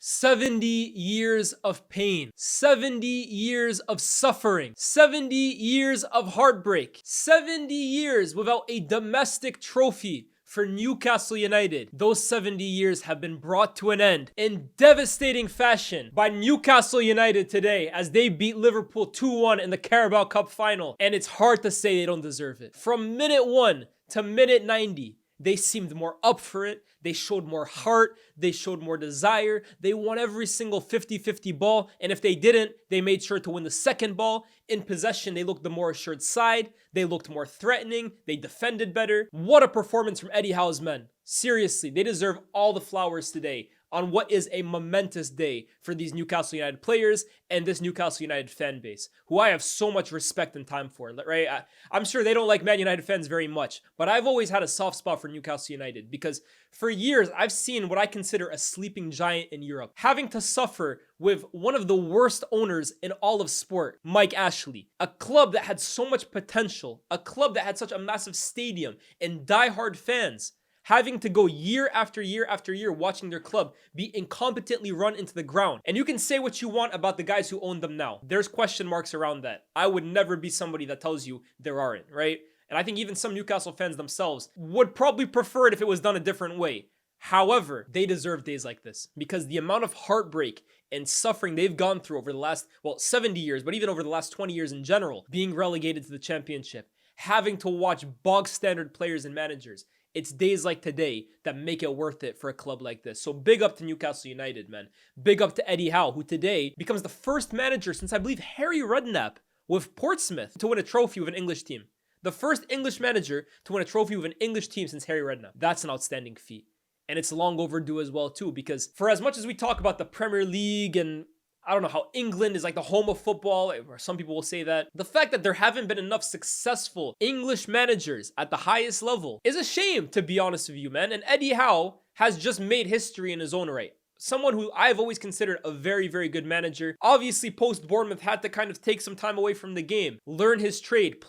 70 years of pain, 70 years of suffering, 70 years of heartbreak, 70 years without a domestic trophy for Newcastle United. Those 70 years have been brought to an end in devastating fashion by Newcastle United today as they beat Liverpool 2-1 in the Carabao Cup Final. And it's hard to say they don't deserve it. From minute 1 to minute 90, they seemed more up for it. They showed more heart. They showed more desire. They won every single 50-50 ball. And if they didn't, they made sure to win the second ball. In possession, they looked the more assured side. They looked more threatening. They defended better. What a performance from Eddie Howe's men. Seriously, they deserve all the flowers today on what is a momentous day for these Newcastle United players and this Newcastle United fan base, who I have so much respect and time for, right? I'm sure they don't like Man United fans very much, but I've always had a soft spot for Newcastle United because for years, I've seen what I consider a sleeping giant in Europe, having to suffer with one of the worst owners in all of sport, Mike Ashley. A club that had so much potential, a club that had such a massive stadium and diehard fans, having to go year after year after year watching their club be incompetently run into the ground. And you can say what you want about the guys who own them now. There's question marks around that. I would never be somebody that tells you there aren't, right? And I think even some Newcastle fans themselves would probably prefer it if it was done a different way. However, they deserve days like this because the amount of heartbreak and suffering they've gone through over the last, 70 years, but even over the last 20 years in general, being relegated to the championship, having to watch bog standard players and managers. It's days like today that make it worth it for a club like this. So big up to Newcastle United, man. Big up to Eddie Howe, who today becomes the first manager since I believe Harry Redknapp with Portsmouth to win a trophy with an English team. The first English manager to win a trophy with an English team since Harry Redknapp. That's an outstanding feat. And it's long overdue as well too, because for as much as we talk about the Premier League and I don't know how England is like the home of football, or some people will say that. The fact that there haven't been enough successful English managers at the highest level is a shame, to be honest with you, man. And Eddie Howe has just made history in his own right. Someone who I've always considered a very, very good manager. Obviously, post-Bournemouth had to kind of take some time away from the game, learn his trade,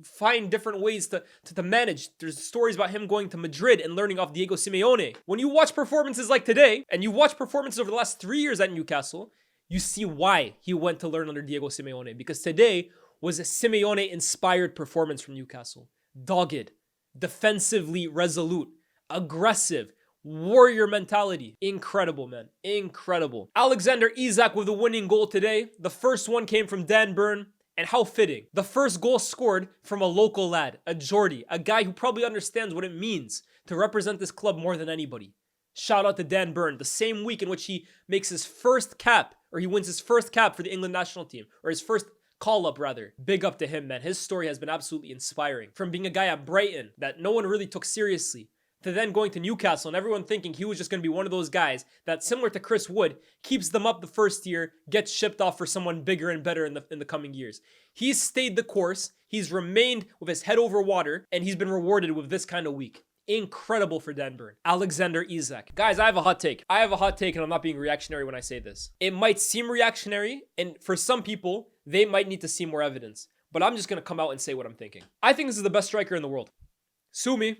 find different ways to manage. There's stories about him going to Madrid and learning off Diego Simeone. When you watch performances like today, and you watch performances over the last 3 years at Newcastle, you see why he went to learn under Diego Simeone. Because today was a Simeone-inspired performance from Newcastle. Dogged, defensively resolute, aggressive, warrior mentality. Incredible, man. Incredible. Alexander Isak with the winning goal today. The first one came from Dan Burn. And how fitting. The first goal scored from a local lad, a Geordie, a guy who probably understands what it means to represent this club more than anybody. Shout out to Dan Burn, the same week in which he makes his first cap, or he wins his first cap for the England national team, or his first call-up rather. Big up to him, man. His story has been absolutely inspiring. From being a guy at Brighton that no one really took seriously, to then going to Newcastle and everyone thinking he was just going to be one of those guys that, similar to Chris Wood, keeps them up the first year, gets shipped off for someone bigger and better in the coming years. He's stayed the course, he's remained with his head over water, and he's been rewarded with this kind of week. Incredible for Dan Burn. Alexander Isak. Guys, I have a hot take. And I'm not being reactionary when I say this. It might seem reactionary, and for some people, they might need to see more evidence. But I'm just going to come out and say what I'm thinking. I think this is the best striker in the world. Sue me.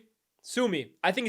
I think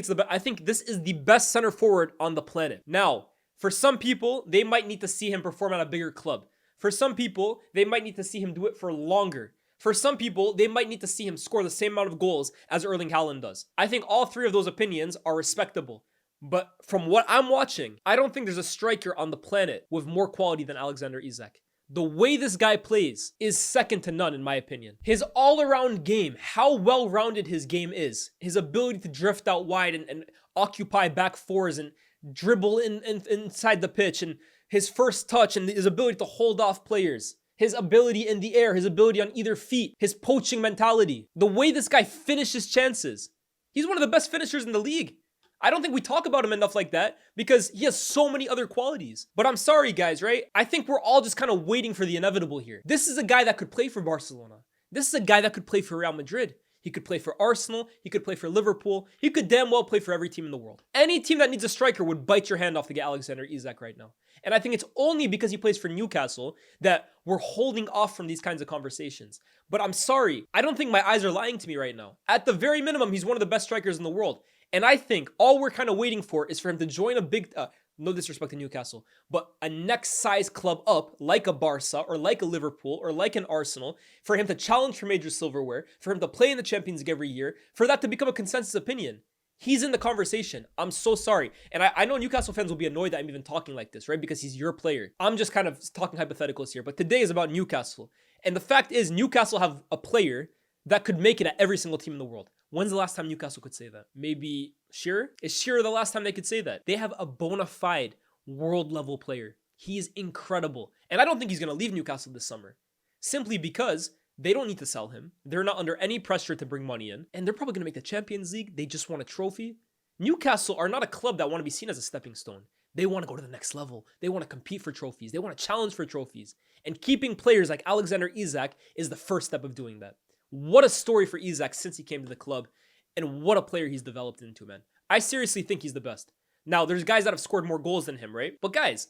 this is the best center forward on the planet. Now, for some people, they might need to see him perform at a bigger club. For some people, they might need to see him do it for longer. For some people, they might need to see him score the same amount of goals as Erling Haaland does. I think all three of those opinions are respectable. But from what I'm watching, I don't think there's a striker on the planet with more quality than Alexander Isak. The way this guy plays is second to none in my opinion. His all-around game, how well-rounded his game is, his ability to drift out wide and occupy back fours and dribble inside the pitch, and his first touch and his ability to hold off players. His ability in the air, his ability on either feet, his poaching mentality, the way this guy finishes chances. He's one of the best finishers in the league. I don't think we talk about him enough like that because he has so many other qualities. But I'm sorry, guys, right? I think we're all just kind of waiting for the inevitable here. This is a guy that could play for Barcelona. This is a guy that could play for Real Madrid. He could play for Arsenal. He could play for Liverpool. He could damn well play for every team in the world. Any team that needs a striker would bite your hand off to get Alexander Isak right now. And I think it's only because he plays for Newcastle that we're holding off from these kinds of conversations. But I'm sorry, I don't think my eyes are lying to me right now. At the very minimum, he's one of the best strikers in the world. And I think all we're kind of waiting for is for him to join a big, No disrespect to Newcastle, but a next size club up, like a Barca or like a Liverpool or like an Arsenal, for him to challenge for major silverware, for him to play in the Champions League every year, for that to become a consensus opinion. He's in the conversation. I'm so sorry. And I know Newcastle fans will be annoyed that I'm even talking like this, right? Because he's your player. I'm just kind of talking hypotheticals here. But today is about Newcastle. And the fact is, Newcastle have a player that could make it at every single team in the world. When's the last time Newcastle could say that? Maybe Shearer? Is Shearer the last time they could say that? They have a bona fide world level player. He is incredible. And I don't think he's going to leave Newcastle this summer. Simply because they don't need to sell him. They're not under any pressure to bring money in. And they're probably going to make the Champions League. They just want a trophy. Newcastle are not a club that want to be seen as a stepping stone. They want to go to the next level. They want to compete for trophies. They want to challenge for trophies. And keeping players like Alexander Isak is the first step of doing that. What a story for Isak since he came to the club. And what a player he's developed into, man. I seriously think he's the best. Now, there's guys that have scored more goals than him, right? But guys,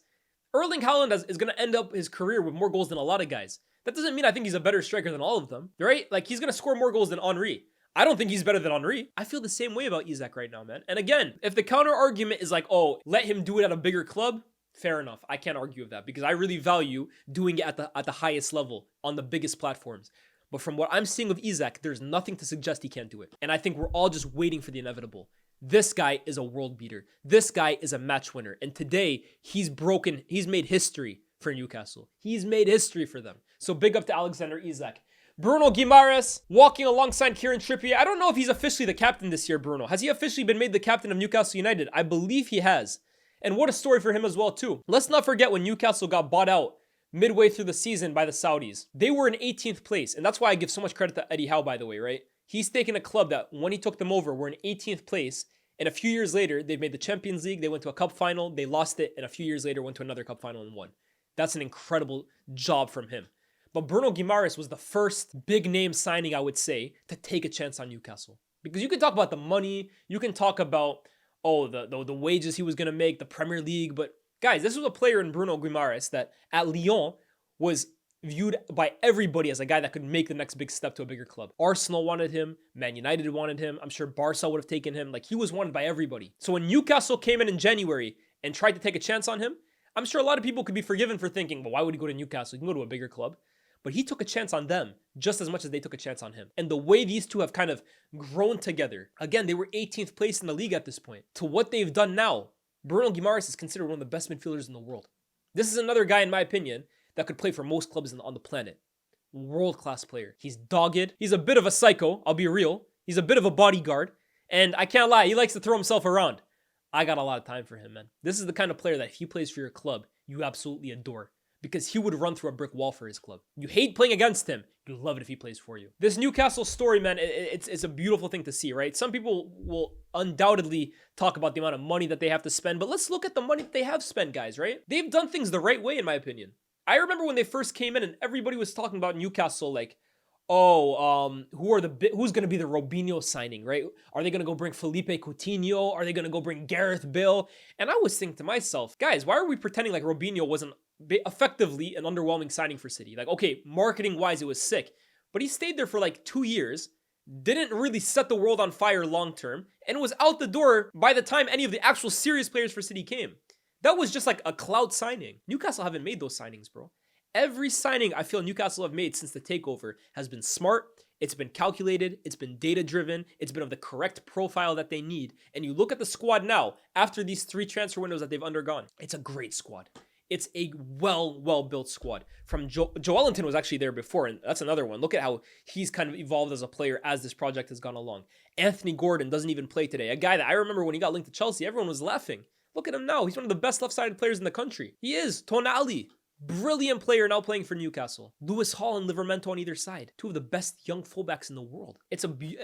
Erling Haaland is going to end up his career with more goals than a lot of guys. That doesn't mean I think he's a better striker than all of them, right? Like, he's going to score more goals than Henry. I don't think he's better than Henry. I feel the same way about Isak right now, man. And again, if the counter argument is like, oh, let him do it at a bigger club, fair enough. I can't argue with that because I really value doing it at the highest level on the biggest platforms. But from what I'm seeing of Isak, there's nothing to suggest he can't do it. And I think we're all just waiting for the inevitable. This guy is a world beater. This guy is a match winner. And today, he's made history for Newcastle. He's made history for them. So big up to Alexander Isak. Bruno Guimaraes walking alongside Kieran Trippier. I don't know if he's officially the captain this year, Bruno. Has he officially been made the captain of Newcastle United? I believe he has. And what a story for him as well, too. Let's not forget when Newcastle got bought out midway through the season by the Saudis. They were in 18th place. And that's why I give so much credit to Eddie Howe, by the way, right? He's taken a club that when he took them over were in 18th place. And a few years later, they've made the Champions League. They went to a cup final. They lost it. And a few years later, went to another cup final and won. That's an incredible job from him. But Bruno Guimaraes was the first big name signing, I would say, to take a chance on Newcastle. Because you can talk about the money. You can talk about, the wages he was going to make, the Premier League. But guys, this was a player in Bruno Guimaraes that at Lyon was viewed by everybody as a guy that could make the next big step to a bigger club. Arsenal wanted him. Man United wanted him. I'm sure Barca would have taken him. Like, he was wanted by everybody. So when Newcastle came in January and tried to take a chance on him, I'm sure a lot of people could be forgiven for thinking, well, why would he go to Newcastle? He can go to a bigger club. But he took a chance on them just as much as they took a chance on him. And the way these two have kind of grown together, again, they were 18th place in the league at this point. To what they've done now, Bruno Guimaraes is considered one of the best midfielders in the world. This is another guy, in my opinion, that could play for most clubs on the planet. World-class player. He's dogged. He's a bit of a psycho, I'll be real. He's a bit of a bodyguard. And I can't lie, he likes to throw himself around. I got a lot of time for him, man. This is the kind of player that if he plays for your club, you absolutely adore. Because he would run through a brick wall for his club. You hate playing against him. You love it if he plays for you. This Newcastle story, man, it's a beautiful thing to see, right? Some people will undoubtedly talk about the amount of money that they have to spend, but let's look at the money that they have spent, guys, right? They've done things the right way, in my opinion. I remember when they first came in and everybody was talking about Newcastle like, who's going to be the Robinho signing, right? Are they going to go bring Felipe Coutinho? Are they going to go bring Gareth Bale? And I was thinking to myself, guys, why are we pretending like Robinho wasn't effectively an underwhelming signing for City? Like, okay, marketing-wise, it was sick. But he stayed there for like 2 years, didn't really set the world on fire long-term, and was out the door by the time any of the actual serious players for City came. That was just like a clout signing. Newcastle haven't made those signings, bro. Every signing I feel Newcastle have made since the takeover has been smart, it's been calculated, it's been data-driven, it's been of the correct profile that they need. And you look at the squad now, after these 3 transfer windows that they've undergone, it's a great squad. It's a well-built squad. From Joelinton was actually there before, and that's another one. Look at how he's kind of evolved as a player as this project has gone along. Anthony Gordon doesn't even play today. A guy that I remember when he got linked to Chelsea, everyone was laughing. Look at him now. He's one of the best left-sided players in the country. He is. Tonali. Brilliant player now playing for Newcastle. Lewis Hall and Livramento on either side. 2 of the best young fullbacks in the world.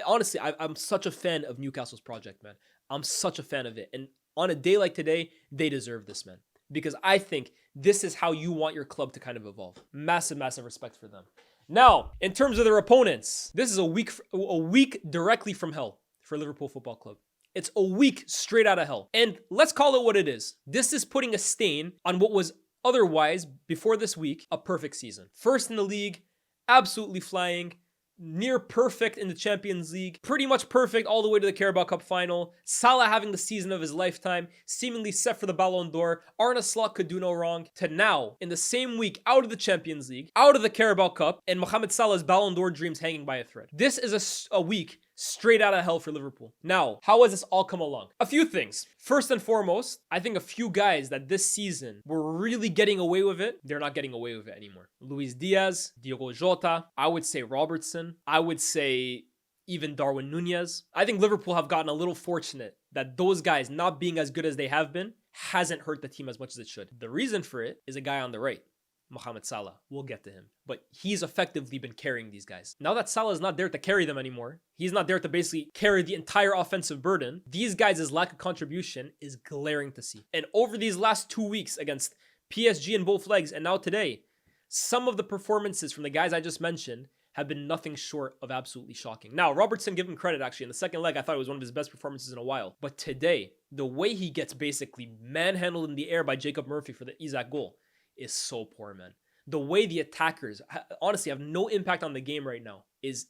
Honestly, I'm such a fan of Newcastle's project, man. I'm such a fan of it. And on a day like today, they deserve this, man. Because I think this is how you want your club to kind of evolve. Massive, massive respect for them. Now, in terms of their opponents, this is a week directly from hell for Liverpool Football Club. It's a week straight out of hell. And let's call it what it is. This is putting a stain on what was otherwise, before this week, a perfect season. First in the league, absolutely flying, near perfect in the Champions League, pretty much perfect all the way to the Carabao Cup Final. Salah having the season of his lifetime, seemingly set for the Ballon d'Or. Arne Slot could do no wrong. To now, in the same week, out of the Champions League, out of the Carabao Cup, and Mohamed Salah's Ballon d'Or dreams hanging by a thread. This is a week straight out of hell for Liverpool. Now, how has this all come along? A few things. First and foremost, I think a few guys that this season were really getting away with it, they're not getting away with it anymore. Luis Diaz, Diogo Jota, I would say Robertson, I would say even Darwin Nunez. I think Liverpool have gotten a little fortunate that those guys not being as good as they have been hasn't hurt the team as much as it should. The reason for it is a guy on the right, Mohamed Salah. We'll get to him. But he's effectively been carrying these guys. Now that Salah's not there to carry them anymore, he's not there to basically carry the entire offensive burden, these guys' lack of contribution is glaring to see. And over these last 2 weeks against PSG in both legs and now today, some of the performances from the guys I just mentioned have been nothing short of absolutely shocking. Now, Robertson, give him credit actually. In the second leg, I thought it was one of his best performances in a while. But today, the way he gets basically manhandled in the air by Jacob Murphy for the Isak goal is so poor, man. The way the attackers honestly have no impact on the game right now is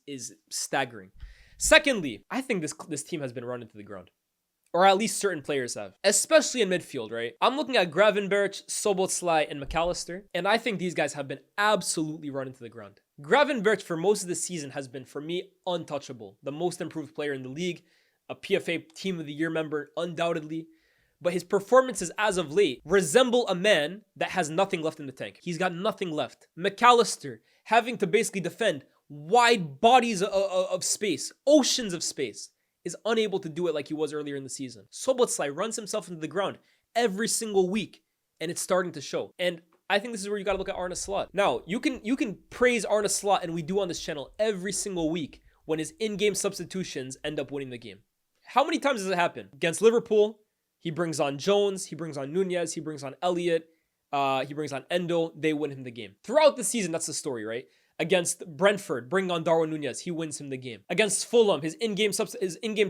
staggering. Secondly, I think this team has been run into the ground. Or at least certain players have. Especially in midfield, right? I'm looking at Gravenberch, Szoboszlai, and McAllister, and I think these guys have been absolutely run into the ground. Gravenberch for most of the season has been, for me, untouchable. The most improved player in the league, a PFA Team of the Year member, undoubtedly. But his performances as of late resemble a man that has nothing left in the tank. He's got nothing left. McAllister having to basically defend wide bodies of space, oceans of space, is unable to do it like he was earlier in the season. Szoboszlai runs himself into the ground every single week, and it's starting to show. And I think this is where you got to look at Arne Slot. Now, you can praise Arne Slot, and we do on this channel every single week when his in-game substitutions end up winning the game. How many times does it happen? Against Liverpool, he brings on Jones, he brings on Nunez, he brings on Elliott, he brings on Endo, they win him the game. Throughout the season, that's the story, right? Against Brentford, bring on Darwin Nunez, he wins him the game. Against Fulham, his in-game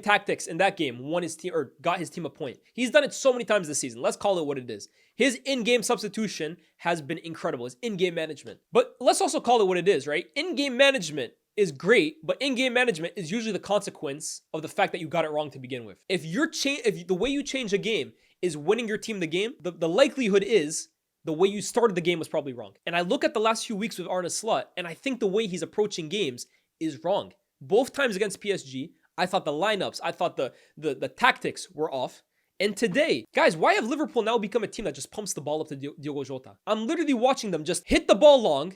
tactics in that game won his team or got his team a point. He's done it so many times this season. Let's call it what it is. His in-game substitution has been incredible. His in-game management. But let's also call it what it is, right? In-game management is great, but in-game management is usually the consequence of the fact that you got it wrong to begin with. If the way you change a game is winning your team the game, the likelihood is the way you started the game was probably wrong. And I look at the last few weeks with Arne Slot, and I think the way he's approaching games is wrong. Both times against PSG, I thought the lineups, I thought the tactics were off. And today, guys, why have Liverpool now become a team that just pumps the ball up to Diogo Jota? I'm literally watching them just hit the ball long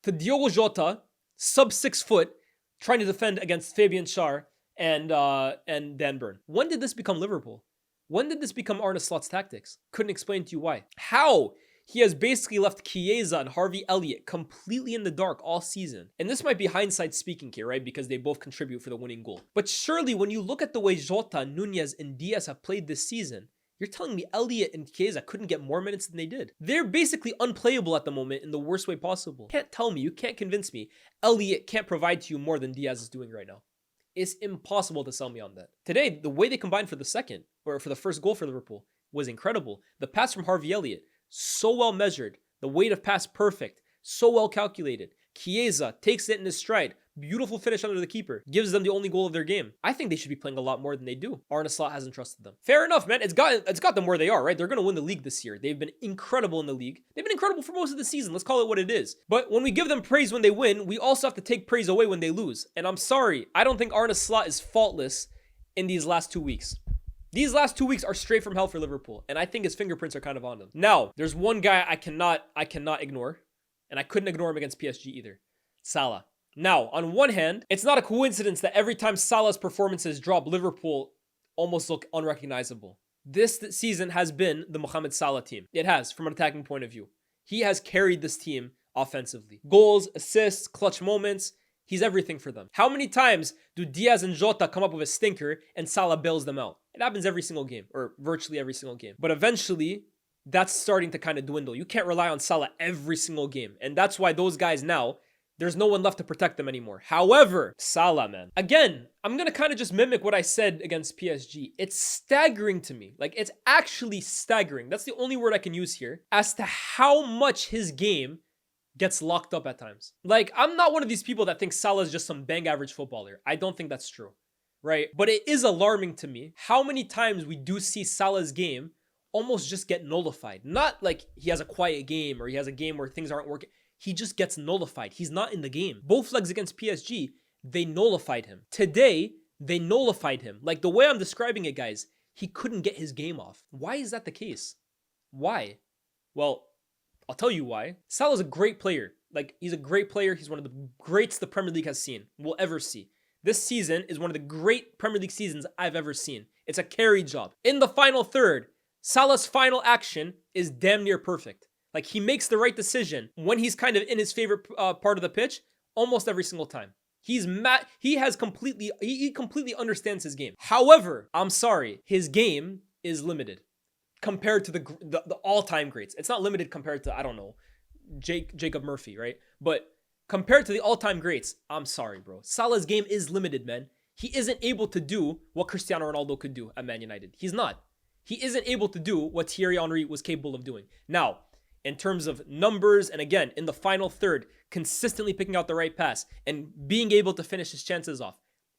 to Diogo Jota, sub 6 foot, trying to defend against Fabian Schär and Dan Burn. When did this become Liverpool? When did this become Arne Slot's tactics? Couldn't explain to you why. How he has basically left Chiesa and Harvey Elliott completely in the dark all season. And this might be hindsight speaking here, right? Because they both contribute for the winning goal. But surely when you look at the way Jota, Nunez, and Diaz have played this season, you're telling me Elliott and Chiesa couldn't get more minutes than they did? They're basically unplayable at the moment in the worst way possible. You can't tell me, you can't convince me, Elliott can't provide to you more than Diaz is doing right now. It's impossible to sell me on that. Today, the way they combined for the first goal for Liverpool was incredible. The pass from Harvey Elliott, so well measured. The weight of pass perfect. So well calculated. Chiesa takes it in his stride. Beautiful finish under the keeper. Gives them the only goal of their game. I think they should be playing a lot more than they do. Arne Slot hasn't trusted them. Fair enough, man. It's got them where they are, right? They're going to win the league this year. They've been incredible in the league. They've been incredible for most of the season. Let's call it what it is. But when we give them praise when they win, we also have to take praise away when they lose. And I'm sorry, I don't think Arne Slot is faultless in these last 2 weeks. These last 2 weeks are straight from hell for Liverpool, and I think his fingerprints are kind of on them. Now, there's one guy I cannot ignore, and I couldn't ignore him against PSG either. Salah. Now, on one hand, it's not a coincidence that every time Salah's performances drop, Liverpool almost look unrecognizable. This season has been the Mohamed Salah team. It has, from an attacking point of view. He has carried this team offensively. Goals, assists, clutch moments. He's everything for them. How many times do Diaz and Jota come up with a stinker and Salah bails them out? It happens every single game, or virtually every single game. But eventually, that's starting to kind of dwindle. You can't rely on Salah every single game. And that's why those guys now, there's no one left to protect them anymore. However, Salah, man. Again, I'm going to kind of just mimic what I said against PSG. It's staggering to me. Like, it's actually staggering. That's the only word I can use here. As to how much his game gets locked up at times. Like, I'm not one of these people that thinks Salah is just some bang average footballer. I don't think that's true, right? But it is alarming to me how many times we do see Salah's game almost just get nullified. Not like he has a quiet game or he has a game where things aren't working. He just gets nullified. He's not in the game. Both legs against PSG, they nullified him. Today, they nullified him. Like the way I'm describing it, guys, he couldn't get his game off. Why is that the case? Why? Well, I'll tell you why. Salah's a great player. Like, he's a great player. He's one of the greats the Premier League has seen, will ever see. This season is one of the great Premier League seasons I've ever seen. It's a carry job. In the final third, Salah's final action is damn near perfect. Like, he makes the right decision when he's kind of in his favorite part of the pitch almost every single time. He completely understands his game. However, I'm sorry, his game is limited compared to the all-time greats. It's not limited compared to, I don't know, Jacob Murphy, right? But compared to the all-time greats, I'm sorry, bro. Salah's game is limited, man. He isn't able to do what Cristiano Ronaldo could do at Man United. He's not. He isn't able to do what Thierry Henry was capable of doing. Now, in terms of numbers, and again, in the final third, consistently picking out the right pass and being able to finish his chances off.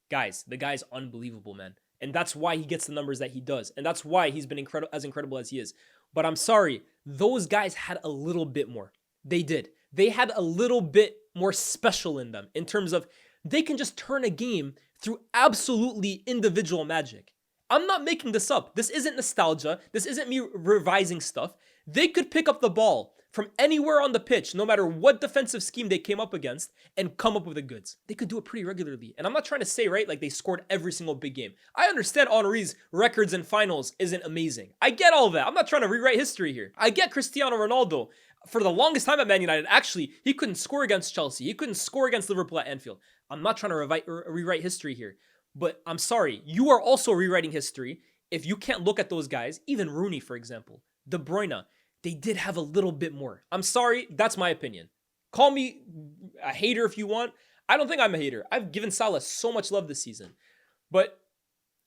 Guys, the guy's unbelievable, man. And that's why he gets the numbers that he does. And that's why he's been incredible as he is. But I'm sorry, those guys had a little bit more. They did. They had a little bit more special in them in terms of they can just turn a game through absolutely individual magic. I'm not making this up. This isn't nostalgia. This isn't me revising stuff. They could pick up the ball from anywhere on the pitch, no matter what defensive scheme they came up against, and come up with the goods. They could do it pretty regularly. And I'm not trying to say, right, like they scored every single big game. I understand Henry's records and finals isn't amazing. I get all that. I'm not trying to rewrite history here. I get Cristiano Ronaldo. For the longest time at Man United, actually, he couldn't score against Chelsea. He couldn't score against Liverpool at Anfield. I'm not trying to rewrite history here. But I'm sorry, you are also rewriting history if you can't look at those guys, even Rooney, for example, De Bruyne. They did have a little bit more. I'm sorry, that's my opinion. Call me a hater if you want. I don't think I'm a hater. I've given Salah so much love this season. But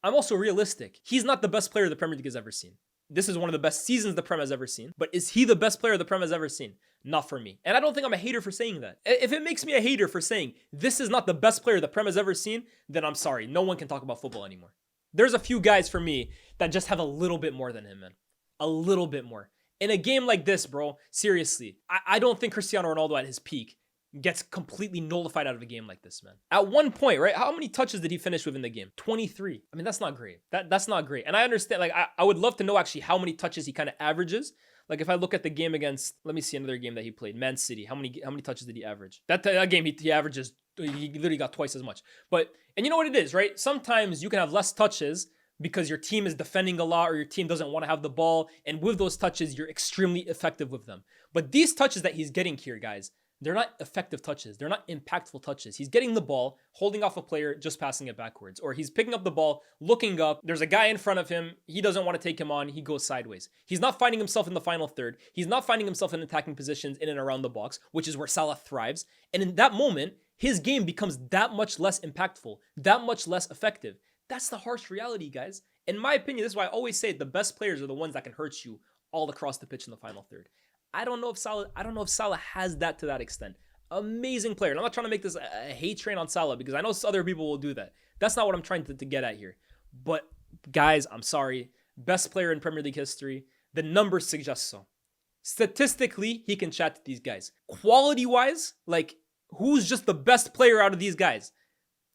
I'm also realistic. He's not the best player the Premier League has ever seen. This is one of the best seasons the Prem has ever seen. But is he the best player the Prem has ever seen? Not for me. And I don't think I'm a hater for saying that. If it makes me a hater for saying this is not the best player the Prem has ever seen, then I'm sorry. No one can talk about football anymore. There's a few guys for me that just have a little bit more than him, man. A little bit more. In a game like this, bro, seriously, I don't think Cristiano Ronaldo at his peak gets completely nullified out of a game like this, man. At one point, right, how many touches did he finish with in the game? 23. I mean, that's not great. That's not great. And I understand, like, I would love to know actually how many touches he kind of averages. Like, if I look at the game against, let me see another game that he played, Man City, how many touches did he average? That game, he averages, he literally got twice as much. But, and you know what it is, right? Sometimes you can have less touches because your team is defending a lot or your team doesn't want to have the ball. And with those touches, you're extremely effective with them. But these touches that he's getting here, guys, they're not effective touches. They're not impactful touches. He's getting the ball, holding off a player, just passing it backwards. Or he's picking up the ball, looking up. There's a guy in front of him. He doesn't want to take him on. He goes sideways. He's not finding himself in the final third. He's not finding himself in attacking positions in and around the box, which is where Salah thrives. And in that moment, his game becomes that much less impactful, that much less effective. That's the harsh reality, guys. In my opinion, this is why I always say the best players are the ones that can hurt you all across the pitch in the final third. I don't know if Salah has that to that extent. Amazing player. And I'm not trying to make this a hate train on Salah because I know other people will do that. That's not what I'm trying to get at here. But guys, I'm sorry. Best player in Premier League history. The numbers suggest so. Statistically, he can chat to these guys. Quality-wise, like, who's just the best player out of these guys?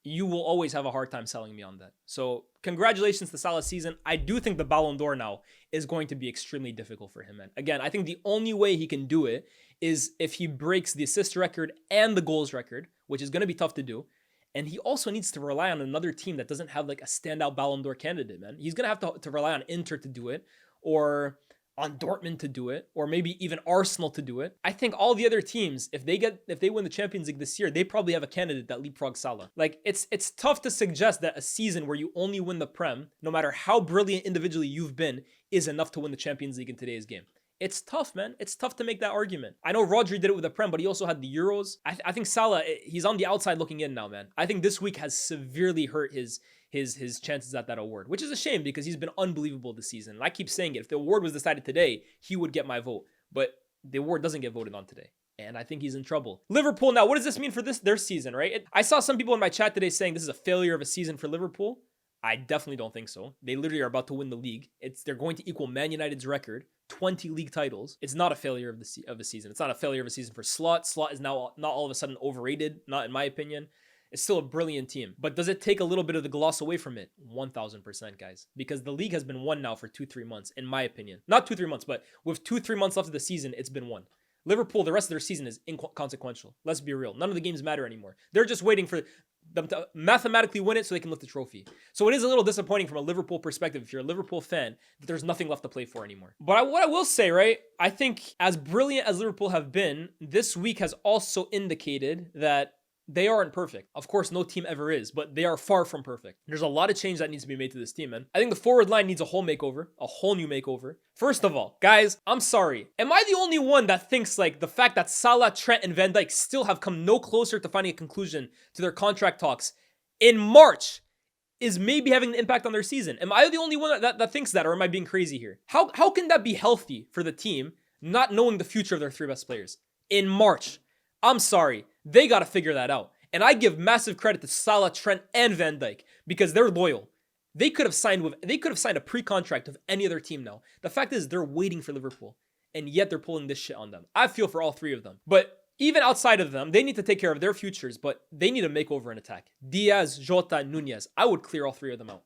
You will always have a hard time selling me on that. So congratulations to Salah's season. I do think the Ballon d'Or now is going to be extremely difficult for him, man. Again, I think the only way he can do it is if he breaks the assist record and the goals record, which is going to be tough to do. And he also needs to rely on another team that doesn't have like a standout Ballon d'Or candidate, man. He's going to have to rely on Inter to do it, or on Dortmund to do it, or maybe even Arsenal to do it. I think all the other teams, if they win the Champions League this year, they probably have a candidate that leapfrogs Salah. Like, it's tough to suggest that a season where you only win the Prem, no matter how brilliant individually you've been, is enough to win the Champions League in today's game. It's tough, man. It's tough to make that argument. I know Rodri did it with the Prem, but he also had the Euros. I think Salah, he's on the outside looking in now, man. I think this week has severely hurt his chances at that award, which is a shame because he's been unbelievable this season. And I keep saying it. If the award was decided today, he would get my vote. But the award doesn't get voted on today. And I think he's in trouble. Liverpool, now, what does this mean for their season, right? I saw some people in my chat today saying this is a failure of a season for Liverpool. I definitely don't think so. They literally are about to win the league. They're going to equal Man United's record, 20 league titles. It's not a failure of a season. It's not a failure of a season for Slot. Slot is now not all of a sudden overrated, not in my opinion. It's still a brilliant team. But does it take a little bit of the gloss away from it? 1000%, guys. Because the league has been won now for 2-3 months, in my opinion. Not 2-3 months, but with 2-3 months left of the season, it's been won. Liverpool, the rest of their season is inconsequential. Let's be real. None of the games matter anymore. They're just waiting for them to mathematically win it so they can lift the trophy. So it is a little disappointing from a Liverpool perspective, if you're a Liverpool fan, that there's nothing left to play for anymore. But what I will say, right, I think as brilliant as Liverpool have been, this week has also indicated that they aren't perfect. Of course, no team ever is, but they are far from perfect. There's a lot of change that needs to be made to this team, man. I think the forward line needs a whole makeover, a whole new makeover. First of all, guys, I'm sorry. Am I the only one that thinks like the fact that Salah, Trent, and Van Dijk still have come no closer to finding a conclusion to their contract talks in March is maybe having an impact on their season? Am I the only one that thinks that, or am I being crazy here? How can that be healthy for the team, not knowing the future of their three best players in March? I'm sorry. They got to figure that out. And I give massive credit to Salah, Trent, and Van Dijk because they're loyal. They could have signed a pre-contract of any other team now. The fact is they're waiting for Liverpool, and yet they're pulling this shit on them. I feel for all three of them. But even outside of them, they need to take care of their futures, but they need a makeover in attack. Diaz, Jota, Nunez. I would clear all three of them out.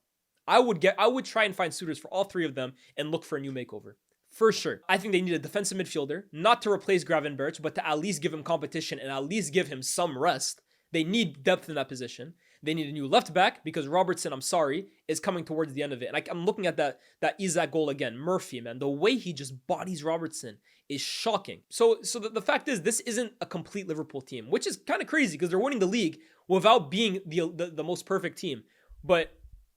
I would try and find suitors for all three of them and look for a new makeover. For sure. I think they need a defensive midfielder, not to replace Gravenberch, but to at least give him competition and at least give him some rest. They need depth in that position. They need a new left back because Robertson, I'm sorry, is coming towards the end of it. And I'm looking at that Isak goal again. Murphy, man, the way he just bodies Robertson is shocking. So the fact is, this isn't a complete Liverpool team, which is kind of crazy because they're winning the league without being the most perfect team. But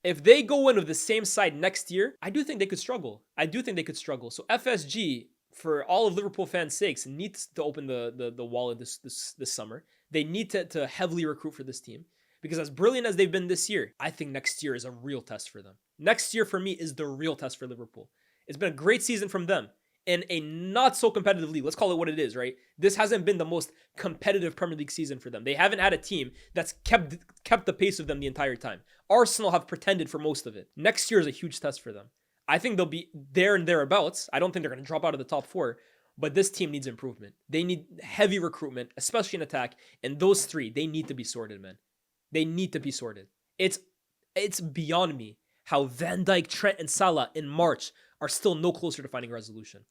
if they go in with the same side next year, I do think they could struggle. So FSG, for all of Liverpool fans' sakes, needs to open the wallet this summer. They need to heavily recruit for this team because as brilliant as they've been this year, I think next year is a real test for them. Next year for me is the real test for Liverpool. It's been a great season from them in a not so competitive league. Let's call it what it is, right? This hasn't been the most competitive Premier League season for them. They haven't had a team that's kept the pace of them the entire time. Arsenal have pretended for most of it. Next year is a huge test for them. I think they'll be there and thereabouts. I don't think they're going to drop out of the top four, but this team needs improvement. They need heavy recruitment, especially in attack. And those three, they need to be sorted, man. They need to be sorted. It's beyond me how Van Dijk, Trent, and Salah in March are still no closer to finding a resolution.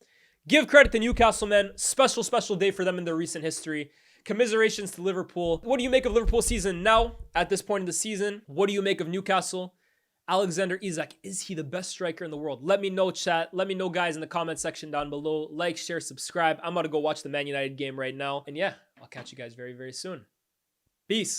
Give credit to Newcastle, man. Special day for them in their recent history. Commiserations to Liverpool. What do you make of Liverpool's season now at this point in the season? What do you make of Newcastle? Alexander Isak, is he the best striker in the world? Let me know, chat. Let me know, guys, in the comment section down below. Like, share, subscribe. I'm about to go watch the Man United game right now. And yeah, I'll catch you guys very, very soon. Peace.